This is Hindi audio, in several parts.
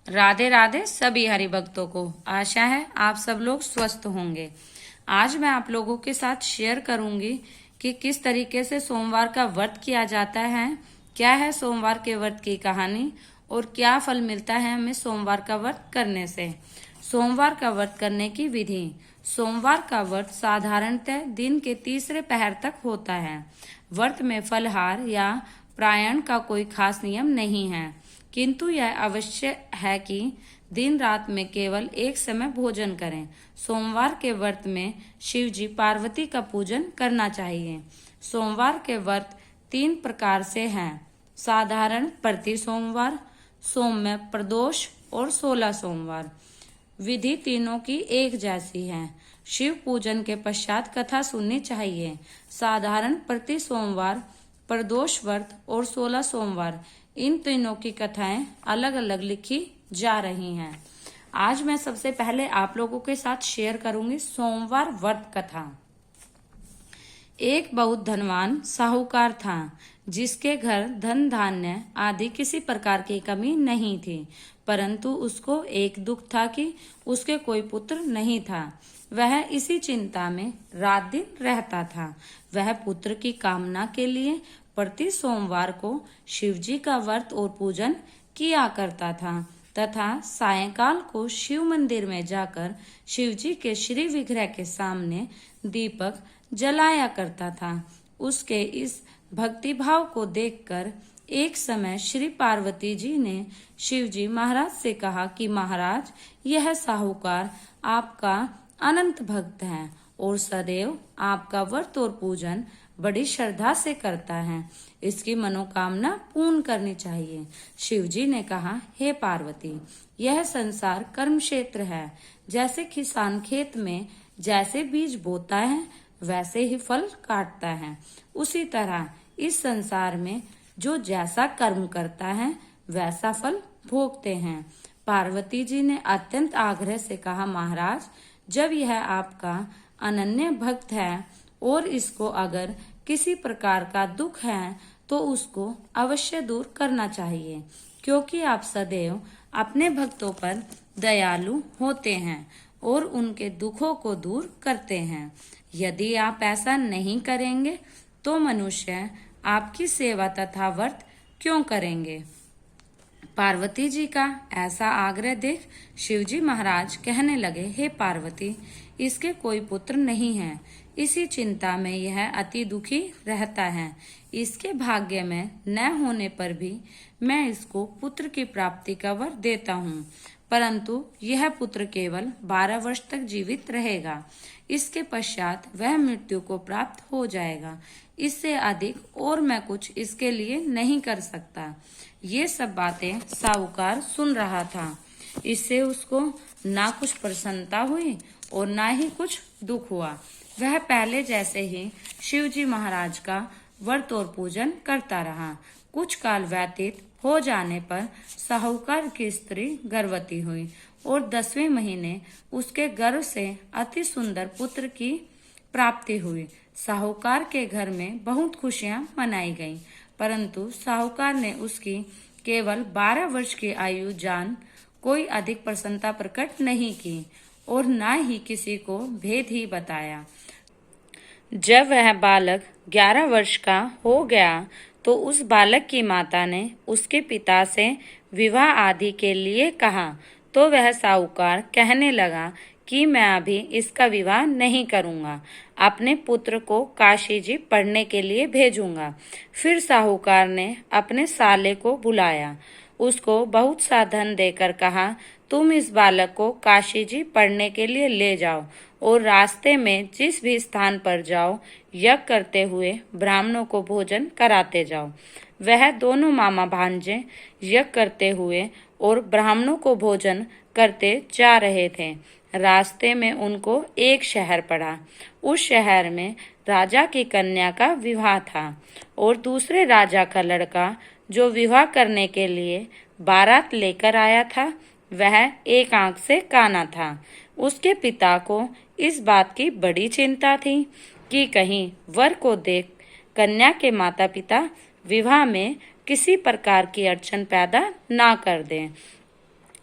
राधे राधे सभी हरि भक्तों को। आशा है आप सब लोग स्वस्थ होंगे। आज मैं आप लोगों के साथ शेयर करूंगी कि किस तरीके से सोमवार का व्रत किया जाता है, क्या है सोमवार के व्रत की कहानी और क्या फल मिलता है हमें सोमवार का व्रत करने से। सोमवार का व्रत करने की विधि। सोमवार का व्रत साधारणतः दिन के तीसरे पहर तक होता है। व्रत में फलहार या प्रायण का कोई खास नियम नहीं है, किंतु यह अवश्य है कि दिन रात में केवल एक समय भोजन करें। सोमवार के व्रत में शिव जी पार्वती का पूजन करना चाहिए। सोमवार के व्रत 3 प्रकार से हैं: साधारण प्रति सोमवार, सौम्य प्रदोष और 16 सोमवार। विधि तीनों की एक जैसी है। शिव पूजन के पश्चात कथा सुननी चाहिए। साधारण प्रति सोमवार, प्रदोष व्रत और 16 सोमवार, इन तीनों की कथाएं अलग अलग लिखी जा रही हैं। आज मैं सबसे पहले आप लोगों के साथ शेयर करूंगी सोमवार व्रत कथा। एक बहुत धनवान साहूकार था, जिसके घर धन धान्य आदि किसी प्रकार की कमी नहीं थी, परंतु उसको एक दुख था कि उसके कोई पुत्र नहीं था। वह इसी चिंता में रात दिन रहता था। वह पुत्र की कामना के लिए प्रति सोमवार को शिवजी का व्रत और पूजन किया करता था तथा सायंकाल को शिव मंदिर में जाकर शिवजी के श्री विग्रह के सामने दीपक जलाया करता था। उसके इस भक्तिभाव को देखकर एक समय श्री पार्वती जी ने शिवजी महाराज से कहा कि महाराज, यह साहूकार आपका अनंत भक्त है और सदैव आपका व्रत और पूजन बड़ी श्रद्धा से करता है। इसकी मनोकामना पूर्ण करनी चाहिए। शिवजी ने कहा, हे पार्वती, यह संसार कर्म क्षेत्र है। जैसे किसान खेत में जैसे बीज बोता है वैसे ही फल काटता है, उसी तरह इस संसार में जो जैसा कर्म करता है वैसा फल भोगते हैं। पार्वती जी ने अत्यंत आग्रह से कहा, महाराज, जब यह आपका अनन्य भक्त है और इसको अगर किसी प्रकार का दुख है तो उसको अवश्य दूर करना चाहिए, क्योंकि आप सदैव अपने भक्तों पर दयालु होते हैं और उनके दुखों को दूर करते हैं। यदि आप ऐसा नहीं करेंगे तो मनुष्य आपकी सेवा तथा व्रत क्यों करेंगे। पार्वती जी का ऐसा आग्रह देख शिवजी महाराज कहने लगे, हे पार्वती, इसके कोई पुत्र नहीं है। इसी चिंता में यह अति दुखी रहता है। इसके भाग्य में न होने पर भी मैं इसको पुत्र की प्राप्ति का वर देता हूँ, परंतु यह पुत्र केवल 12 वर्ष तक जीवित रहेगा। इसके पश्चात वह मृत्यु को प्राप्त हो जाएगा। इससे अधिक और मैं कुछ इसके लिए नहीं कर सकता। ये सब बातें साहूकार सुन रहा था। इससे उसको ना कुछ प्रसन्नता हुई और ना ही कुछ दुख हुआ। वह पहले जैसे ही शिवजी महाराज का व्रत और पूजन करता रहा। कुछ काल व्यतीत हो जाने पर साहूकार की स्त्री गर्भवती हुई और 10वें महीने उसके गर्भ से अति सुंदर पुत्र की प्राप्ति हुई। साहूकार के घर में बहुत खुशियां मनाई गईं, परंतु साहूकार ने उसकी केवल 12 वर्ष की आयु जान कोई अधिक प्रसन्नता प्रकट नहीं की और न ही किसी को भेद ही बताया। जब वह बालक 11 वर्ष का हो गया तो उस बालक की माता ने उसके पिता से विवाह आदि के लिए कहा, तो वह साहूकार कहने लगा कि मैं अभी इसका विवाह नहीं करूंगा, अपने पुत्र को काशी जी पढ़ने के लिए भेजूंगा। फिर साहूकार ने अपने साले को बुलाया, उसको बहुत सा धन देकर कहा, तुम इस बालक को काशी जी पढ़ने के लिए ले जाओ और रास्ते में जिस भी स्थान पर जाओ यज्ञ करते हुए ब्राह्मणों को भोजन कराते जाओ। वह दोनों मामा भांजे यज्ञ करते हुए और ब्राह्मणों को भोजन करते जा रहे थे। रास्ते में उनको एक शहर पड़ा। उस शहर में राजा की कन्या का विवाह था और दूसरे राजा का लड़का जो विवाह करने के लिए बारात लेकर आया था वह एक आंख से काना था। उसके पिता को इस बात की बड़ी चिंता थी कि कहीं वर को देख कन्या के माता पिता विवाह में किसी प्रकार की अड़चन पैदा ना कर दें।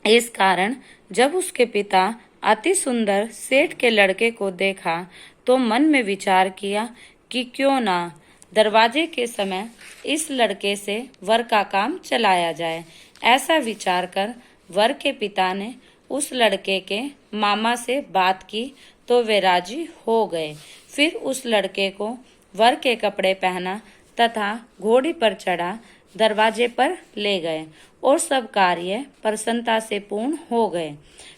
इस कारण जब उसके पिता अति सुंदर सेठ के लड़के को देखा तो मन में विचार किया कि क्यों ना दरवाजे के समय इस लड़के से वर का काम चलाया जाए। ऐसा विचार कर वर के पिता ने उस लड़के के मामा से बात की तो वे राजी हो गए। फिर उस लड़के को वर के कपड़े पहना तथा घोड़ी पर चढ़ा दरवाजे पर ले गए और सब कार्य प्रसन्नता से पूर्ण हो गए।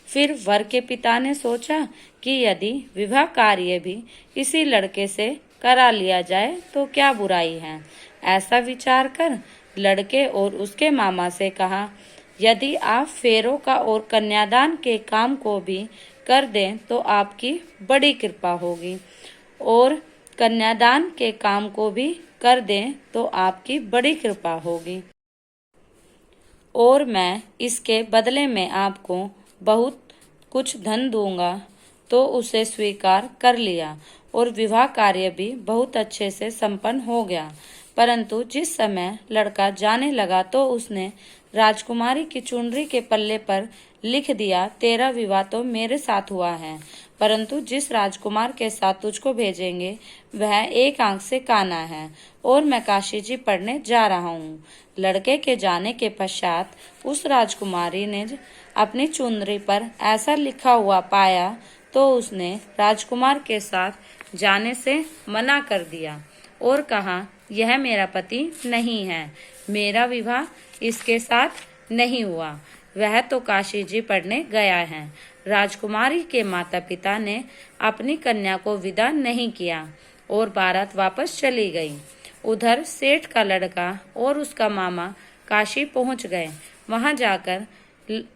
फिर वर के पिता ने सोचा कि यदि विवाह कार्य भी इसी लड़के से करा लिया जाए तो क्या बुराई है। ऐसा विचार कर लड़के और उसके मामा से कहा, यदि आप फेरों का और कन्यादान के काम को भी कर दें तो आपकी बड़ी कृपा होगी, और कन्यादान के काम को भी कर दें तो आपकी बड़ी कृपा होगी, और मैं इसके बदले में आपको बहुत कुछ धन दूंगा। तो उसे स्वीकार कर लिया और विवाह कार्य भी बहुत अच्छे से संपन्न हो गया। परंतु जिस समय लड़का जाने लगा तो उसने राजकुमारी की चुनरी के पल्ले पर लिख दिया, तेरा विवाह तो मेरे साथ हुआ है, परंतु जिस राजकुमार के साथ तुझको भेजेंगे वह एक आंख से काना है और मैं काशी जी पढ़ने जा रहा हूँ। लड़के के जाने के पश्चात उस राजकुमारी ने अपनी चुनरी पर ऐसा लिखा हुआ पाया तो उसने राजकुमार के साथ जाने से मना कर दिया और कहा, यह मेरा पति नहीं है, मेरा विवाह इसके साथ नहीं हुआ, वह तो काशी जी पढ़ने गया है। राजकुमारी के माता पिता ने अपनी कन्या को विदा नहीं किया और बारात वापस चली गई। उधर सेठ का लड़का और उसका मामा काशी पहुंच गए। वहां जाकर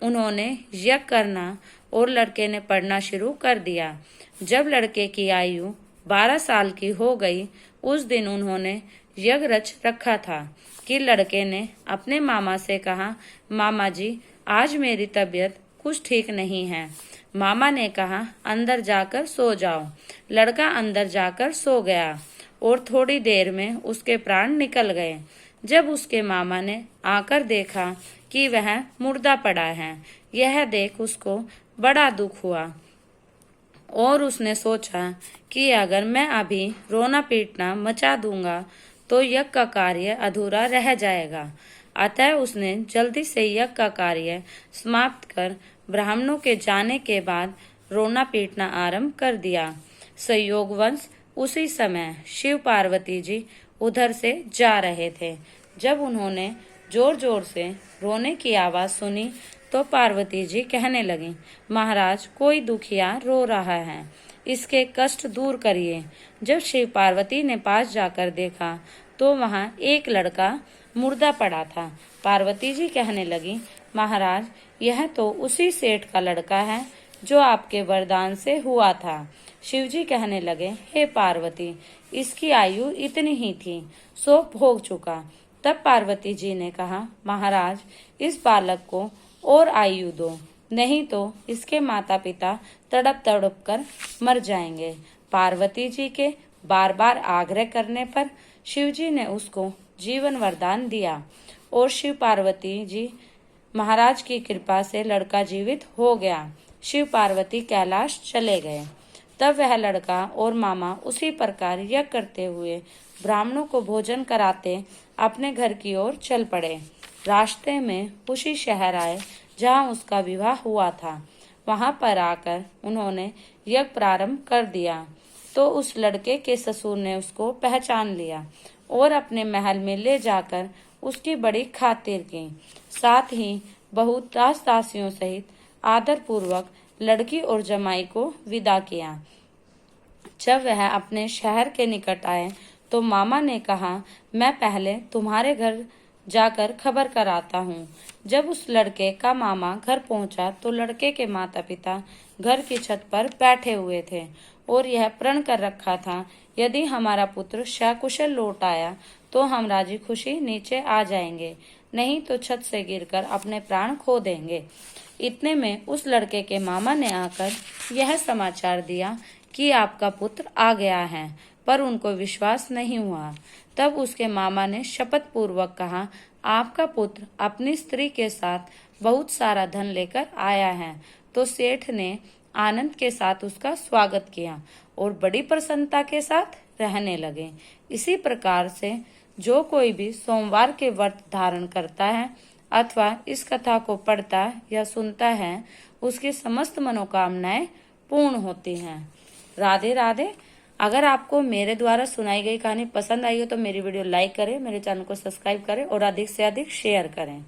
उन्होंने यज्ञ करना और लड़के ने पढ़ना शुरू कर दिया। जब लड़के की आयु 12 साल की हो गई, उस दिन उन्होंने यज्ञ रच रखा था कि लड़के ने अपने मामा से कहा, मामा जी आज मेरी तबीयत कुछ ठीक नहीं है। मामा ने कहा, अंदर जाकर सो जाओ। लड़का अंदर जाकर सो गया और थोड़ी देर में उसके प्राण निकल गए। जब उसके मामा ने आकर देखा कि वह मुर्दा पड़ा है, यह देख उसको बड़ा दुख हुआ और उसने सोचा कि अगर मैं अभी रोना पीटना मचा दूंगा तो यज्ञ का कार्य अधूरा रह जाएगा। अतः उसने जल्दी से यज्ञ का कार्य समाप्त कर ब्राह्मणों के जाने के बाद रोना पीटना आरंभ कर दिया। संयोगवश उसी समय शिव पार्वती जी उधर से जा रहे थे। जब उन्होंने जोर जोर से रोने की आवाज सुनी तो पार्वती जी कहने लगी, महाराज कोई दुखिया रो रहा है, इसके कष्ट दूर करिए। जब शिव पार्वती ने पास जाकर देखा तो वहां एक लड़का मुर्दा पड़ा था। पार्वती जी कहने लगी, महाराज यह तो उसी सेठ का लड़का है जो आपके वरदान से हुआ था। शिवजी कहने लगे, हे पार्वती, इसकी आयु इतनी ही थी, सो भोग चुका। तब पार्वती जी ने कहा, महाराज इस बालक को और आयु दो, नहीं तो इसके माता पिता तड़प तड़प कर मर जाएंगे। पार्वती जी के बार बार आग्रह करने पर शिवजी ने उसको जीवन वरदान दिया और शिव पार्वती जी महाराज की कृपा से लड़का जीवित हो गया। शिव पार्वती कैलाश चले गए। तब वह लड़का और मामा उसी प्रकार यज्ञ करते हुए ब्राह्मणों को भोजन कराते अपने घर की ओर चल पड़े। रास्ते में उसी शहर आए जहाँ उसका विवाह हुआ था। वहां पर आकर उन्होंने यज्ञ प्रारंभ कर दिया तो उस लड़के के ससुर ने उसको पहचान लिया और अपने महल में ले जाकर उसकी बड़ी खातिर की। साथ ही बहुत दास दासियों सहित आदर पूर्वक लड़की और जमाई को विदा किया। जब वह अपने शहर के निकट आए तो मामा ने कहा, मैं पहले तुम्हारे घर जाकर खबर कराता हूँ। जब उस लड़के का मामा घर पहुंचा तो लड़के के माता पिता घर की छत पर बैठे हुए थे और यह प्रण कर रखा था, यदि हमारा पुत्र सकुशल लौट आया तो हम राजी खुशी नीचे आ जाएंगे, नहीं तो छत से गिरकर अपने प्राण खो देंगे। इतने में उस लड़के के मामा ने आकर यह समाचार दिया कि आपका पुत्र आ गया है, पर उनको विश्वास नहीं हुआ। तब उसके मामा ने शपथ पूर्वक कहा, आपका पुत्र अपनी स्त्री के साथ बहुत सारा धन लेकर आया है। तो सेठ ने आनंद के साथ उसका स्वागत किया और बड़ी प्रसन्नता के साथ रहने लगे। इसी प्रकार से जो कोई भी सोमवार के व्रत धारण करता है अथवा इस कथा को पढ़ता या सुनता है, उसकी समस्त मनोकामनाएं पूर्ण होती हैं। राधे राधे। अगर आपको मेरे द्वारा सुनाई गई कहानी पसंद आई हो तो मेरी वीडियो लाइक करें, मेरे चैनल को सब्सक्राइब करें और अधिक से अधिक शेयर करें।